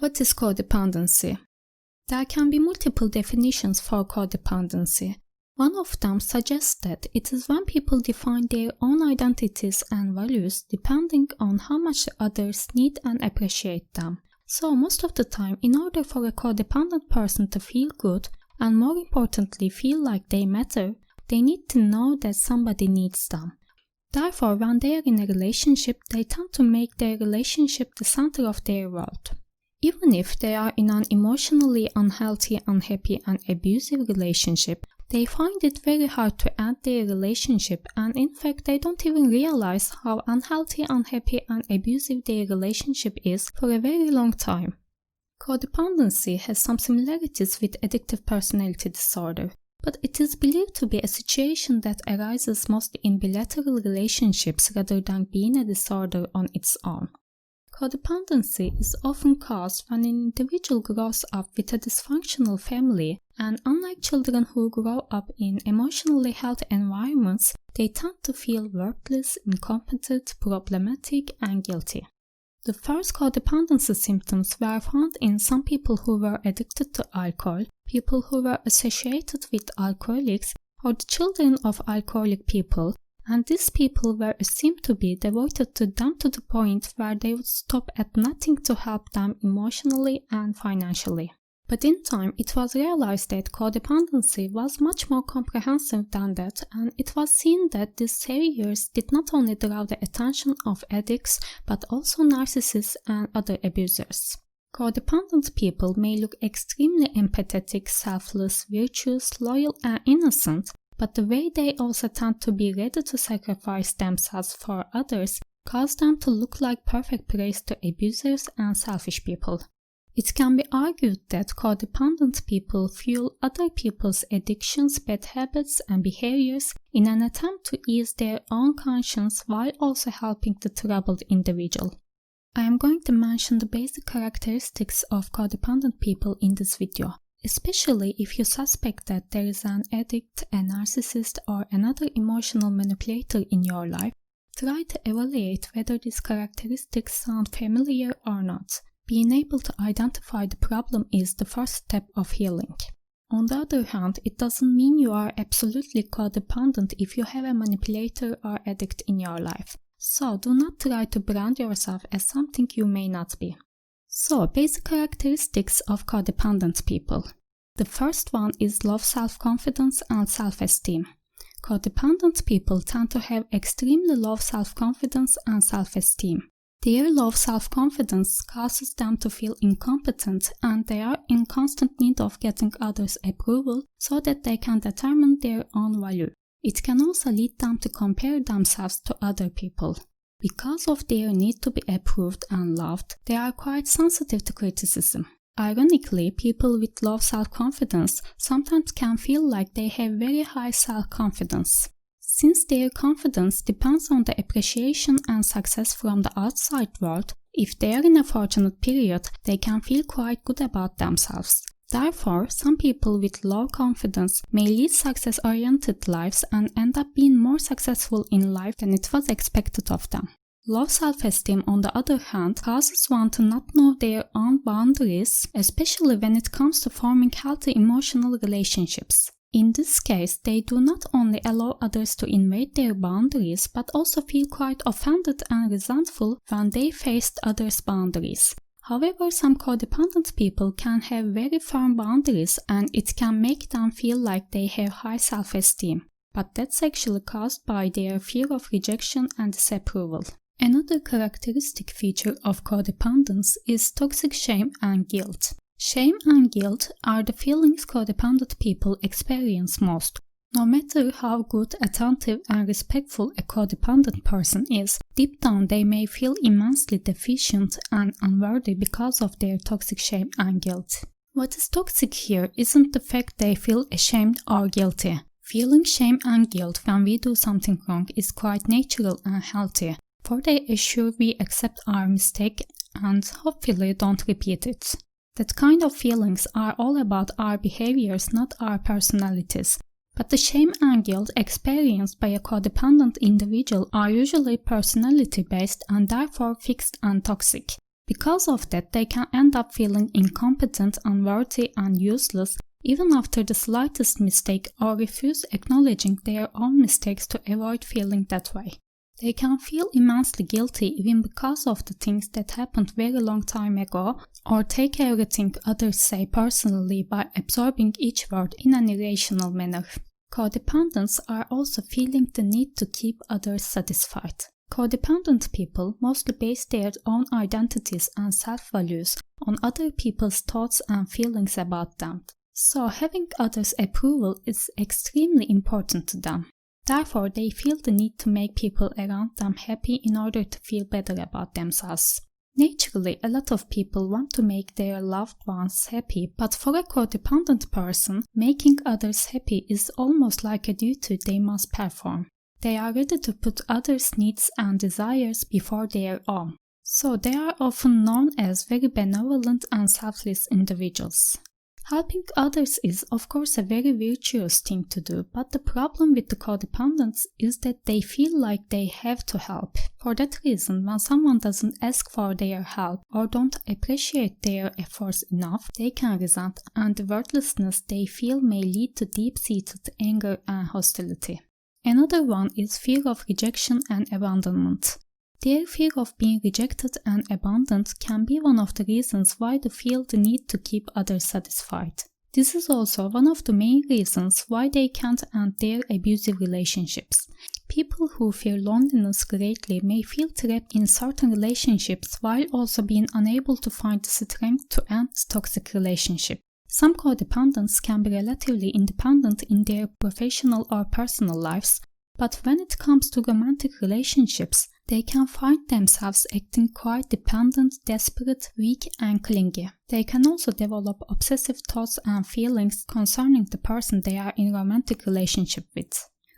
What is codependency? There can be multiple definitions for codependency. One of them suggests that it is when people define their own identities and values depending on how much others need and appreciate them. So most of the time, in order for a codependent person to feel good, and more importantly feel like they matter, they need to know that somebody needs them. Therefore, when they are in a relationship, they tend to make their relationship the center of their world. Even if they are in an emotionally unhealthy, unhappy, and abusive relationship, they find it very hard to end their relationship, and in fact they don't even realize how unhealthy, unhappy, and abusive their relationship is for a very long time. Codependency has some similarities with addictive personality disorder, but it is believed to be a situation that arises mostly in bilateral relationships rather than being a disorder on its own. Codependency is often caused when an individual grows up with a dysfunctional family, and unlike children who grow up in emotionally healthy environments, they tend to feel worthless, incompetent, problematic, and guilty. The first codependency symptoms were found in some people who were addicted to alcohol, people who were associated with alcoholics, or the children of alcoholic people, and these people were assumed to be devoted to them to the point where they would stop at nothing to help them emotionally and financially. But in time, it was realized that codependency was much more comprehensive than that, and it was seen that these saviors did not only draw the attention of addicts, but also narcissists and other abusers. Codependent people may look extremely empathetic, selfless, virtuous, loyal, and innocent, but the way they also tend to be ready to sacrifice themselves for others cause them to look like perfect prey to abusers and selfish people. It can be argued that codependent people fuel other people's addictions, bad habits, and behaviors in an attempt to ease their own conscience while also helping the troubled individual. I am going to mention the basic characteristics of codependent people in this video, especially if you suspect that there is an addict, a narcissist, or another emotional manipulator in your life. Try to evaluate whether these characteristics sound familiar or not. Being able to identify the problem is the first step of healing. On the other hand, it doesn't mean you are absolutely codependent if you have a manipulator or addict in your life. So do not try to brand yourself as something you may not be. So, basic characteristics of codependent people. The first one is low self-confidence and self-esteem. Codependent people tend to have extremely low self-confidence and self-esteem. Their low self-confidence causes them to feel incompetent, and they are in constant need of getting others' approval so that they can determine their own value. It can also lead them to compare themselves to other people. Because of their need to be approved and loved, they are quite sensitive to criticism. Ironically, people with low self-confidence sometimes can feel like they have very high self-confidence. Since their confidence depends on the appreciation and success from the outside world, if they are in a fortunate period, they can feel quite good about themselves. Therefore, some people with low confidence may lead success-oriented lives and end up being more successful in life than it was expected of them. Low self-esteem, on the other hand, causes one to not know their own boundaries, especially when it comes to forming healthy emotional relationships. In this case, they do not only allow others to invade their boundaries, but also feel quite offended and resentful when they face others' boundaries. However, some codependent people can have very firm boundaries, and it can make them feel like they have high self-esteem. But that's actually caused by their fear of rejection and disapproval. Another characteristic feature of codependence is toxic shame and guilt. Shame and guilt are the feelings codependent people experience most. No matter how good, attentive, and respectful a codependent person is, deep down they may feel immensely deficient and unworthy because of their toxic shame and guilt. What is toxic here isn't the fact they feel ashamed or guilty. Feeling shame and guilt when we do something wrong is quite natural and healthy, for they assure we accept our mistake and hopefully don't repeat it. That kind of feelings are all about our behaviors, not our personalities. But the shame and guilt experienced by a codependent individual are usually personality-based and therefore fixed and toxic. Because of that, they can end up feeling incompetent, unworthy, and useless even after the slightest mistake, or refuse acknowledging their own mistakes to avoid feeling that way. They can feel immensely guilty even because of the things that happened very long time ago, or take everything others say personally by absorbing each word in an irrational manner. Codependents are also feeling the need to keep others satisfied. Codependent people mostly base their own identities and self-values on other people's thoughts and feelings about them. So having others' approval is extremely important to them. Therefore, they feel the need to make people around them happy in order to feel better about themselves. Naturally, a lot of people want to make their loved ones happy, but for a codependent person, making others happy is almost like a duty they must perform. They are ready to put others' needs and desires before their own. So they are often known as very benevolent and selfless individuals. Helping others is of course a very virtuous thing to do, but the problem with the codependents is that they feel like they have to help. For that reason, when someone doesn't ask for their help or don't appreciate their efforts enough, they can resent, and the worthlessness they feel may lead to deep-seated anger and hostility. Another one is fear of rejection and abandonment. Their fear of being rejected and abandoned can be one of the reasons why they feel the need to keep others satisfied. This is also one of the main reasons why they can't end their abusive relationships. People who fear loneliness greatly may feel trapped in certain relationships while also being unable to find the strength to end the toxic relationship. Some codependents can be relatively independent in their professional or personal lives, but when it comes to romantic relationships, they can find themselves acting quite dependent, desperate, weak, and clingy. They can also develop obsessive thoughts and feelings concerning the person they are in a romantic relationship with.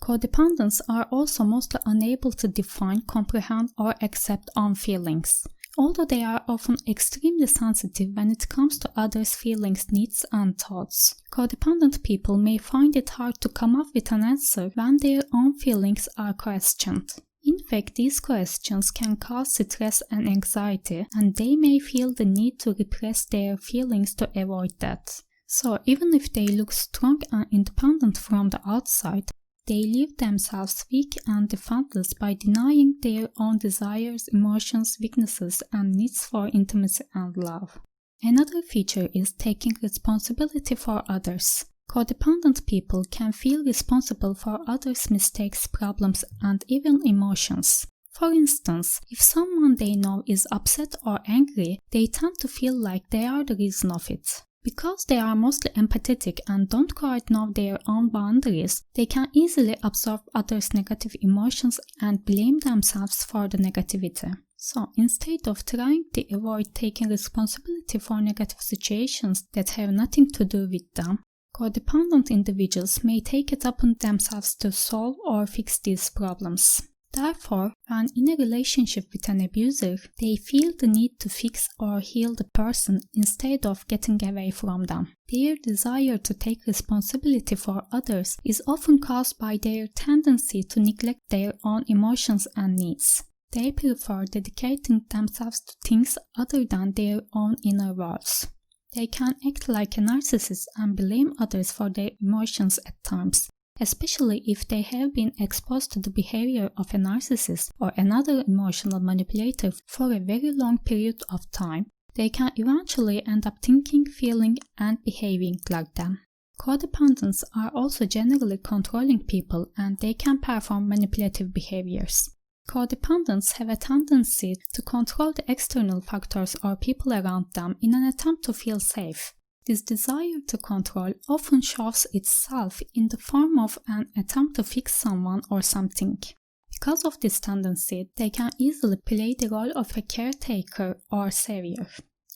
Codependents are also mostly unable to define, comprehend, or accept own feelings. Although they are often extremely sensitive when it comes to others' feelings, needs, and thoughts, codependent people may find it hard to come up with an answer when their own feelings are questioned. In fact, these questions can cause stress and anxiety, and they may feel the need to repress their feelings to avoid that. So, even if they look strong and independent from the outside, they leave themselves weak and defenseless by denying their own desires, emotions, weaknesses, and needs for intimacy and love. Another feature is taking responsibility for others. Codependent people can feel responsible for others' mistakes, problems, and even emotions. For instance, if someone they know is upset or angry, they tend to feel like they are the reason of it. Because they are mostly empathetic and don't quite know their own boundaries, they can easily absorb others' negative emotions and blame themselves for the negativity. So, instead of trying to avoid taking responsibility for negative situations that have nothing to do with them, codependent individuals may take it upon themselves to solve or fix these problems. Therefore, when in a relationship with an abuser, they feel the need to fix or heal the person instead of getting away from them. Their desire to take responsibility for others is often caused by their tendency to neglect their own emotions and needs. They prefer dedicating themselves to things other than their own inner worlds. They can act like a narcissist and blame others for their emotions at times. Especially if they have been exposed to the behavior of a narcissist or another emotional manipulator for a very long period of time, they can eventually end up thinking, feeling, and behaving like them. Codependents are also generally controlling people, and they can perform manipulative behaviors. Codependents have a tendency to control the external factors or people around them in an attempt to feel safe. This desire to control often shows itself in the form of an attempt to fix someone or something. Because of this tendency, they can easily play the role of a caretaker or savior.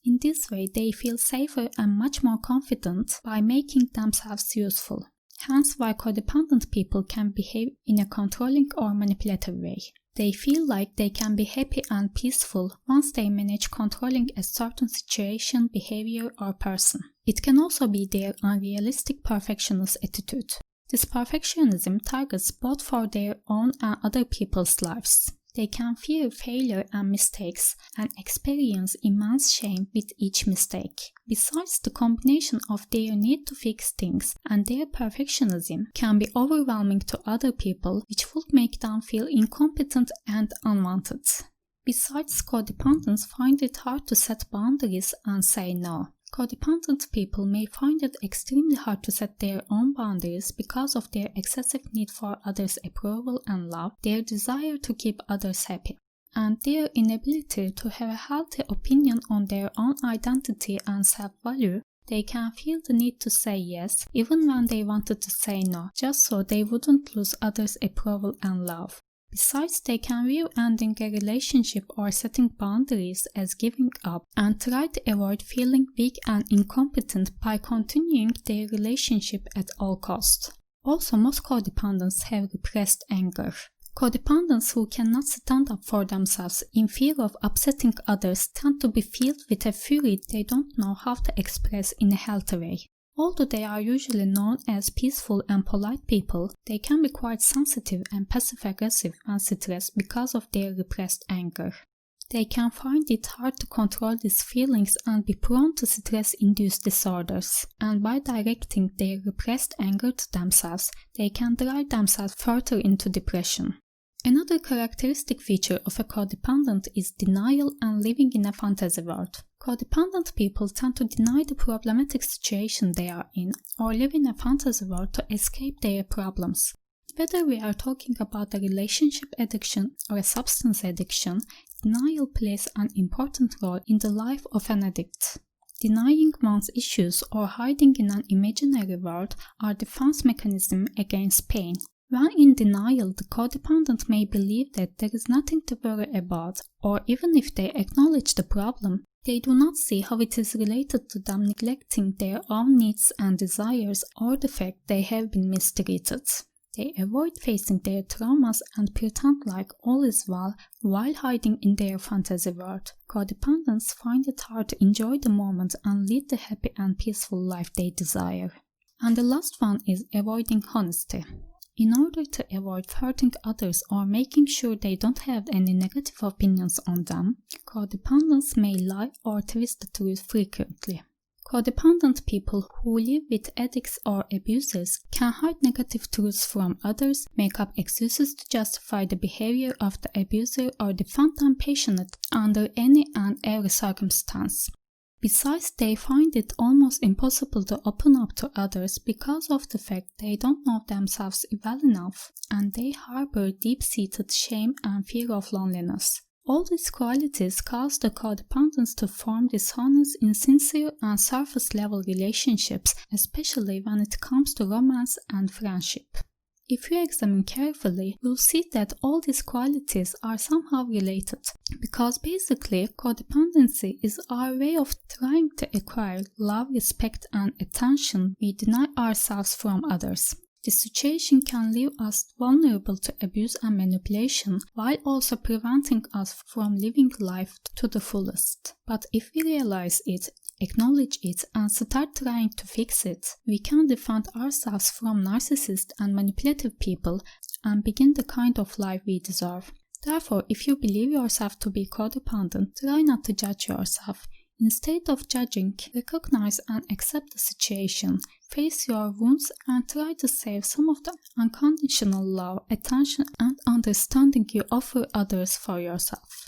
In this way, they feel safer and much more confident by making themselves useful. Hence why codependent people can behave in a controlling or manipulative way. They feel like they can be happy and peaceful once they manage controlling a certain situation, behavior, or person. It can also be their unrealistic perfectionist attitude. This perfectionism targets both for their own and other people's lives. they can fear failure and mistakes and experience immense shame with each mistake. Besides, the combination of their need to fix things and their perfectionism can be overwhelming to other people, which would make them feel incompetent and unwanted. Besides, codependents find it hard to set boundaries and say no. Codependent people may find it extremely hard to set their own boundaries because of their excessive need for others' approval and love, their desire to keep others happy, and their inability to have a healthy opinion on their own identity and self-value. They can feel the need to say yes, even when they wanted to say no, just so they wouldn't lose others' approval and love. Besides, they can view ending a relationship or setting boundaries as giving up and try to avoid feeling weak and incompetent by continuing their relationship at all costs. Also, most codependents have repressed anger. Codependents who cannot stand up for themselves in fear of upsetting others tend to be filled with a fury they don't know how to express in a healthy way. Although they are usually known as peaceful and polite people, they can be quite sensitive and passive-aggressive when stressed because of their repressed anger. They can find it hard to control these feelings and be prone to stress-induced disorders, and by directing their repressed anger to themselves, they can drive themselves further into depression. Another characteristic feature of a codependent is denial and living in a fantasy world. Codependent people tend to deny the problematic situation they are in or live in a fantasy world to escape their problems. Whether we are talking about a relationship addiction or a substance addiction, denial plays an important role in the life of an addict. Denying one's issues or hiding in an imaginary world are defense mechanisms against pain. When in denial, the codependent may believe that there is nothing to worry about, or even if they acknowledge the problem, they do not see how it is related to them neglecting their own needs and desires or the fact they have been mistreated. They avoid facing their traumas and pretend like all is well while hiding in their fantasy world. Codependents find it hard to enjoy the moment and lead the happy and peaceful life they desire. And the last one is avoiding honesty. In order to avoid hurting others or making sure they don't have any negative opinions on them, codependents may lie or twist the truth frequently. Codependent people who live with addicts or abusers can hide negative truths from others, make up excuses to justify the behavior of the abuser, or defend them passionately under any and every circumstance. Besides, they find it almost impossible to open up to others because of the fact they don't know themselves well enough, and they harbor deep-seated shame and fear of loneliness. All these qualities cause the codependents to form dishonest, insincere, and surface-level relationships, especially when it comes to romance and friendship. If you examine carefully, you'll see that all these qualities are somehow related, because basically codependency is our way of trying to acquire love, respect, and attention we deny ourselves from others. This situation can leave us vulnerable to abuse and manipulation, while also preventing us from living life to the fullest. But if we realize it, acknowledge it, and start trying to fix it, we can defend ourselves from narcissists and manipulative people and begin the kind of life we deserve. Therefore, if you believe yourself to be codependent, try not to judge yourself. Instead of judging, recognize and accept the situation, face your wounds, and try to save some of the unconditional love, attention, and understanding you offer others for yourself.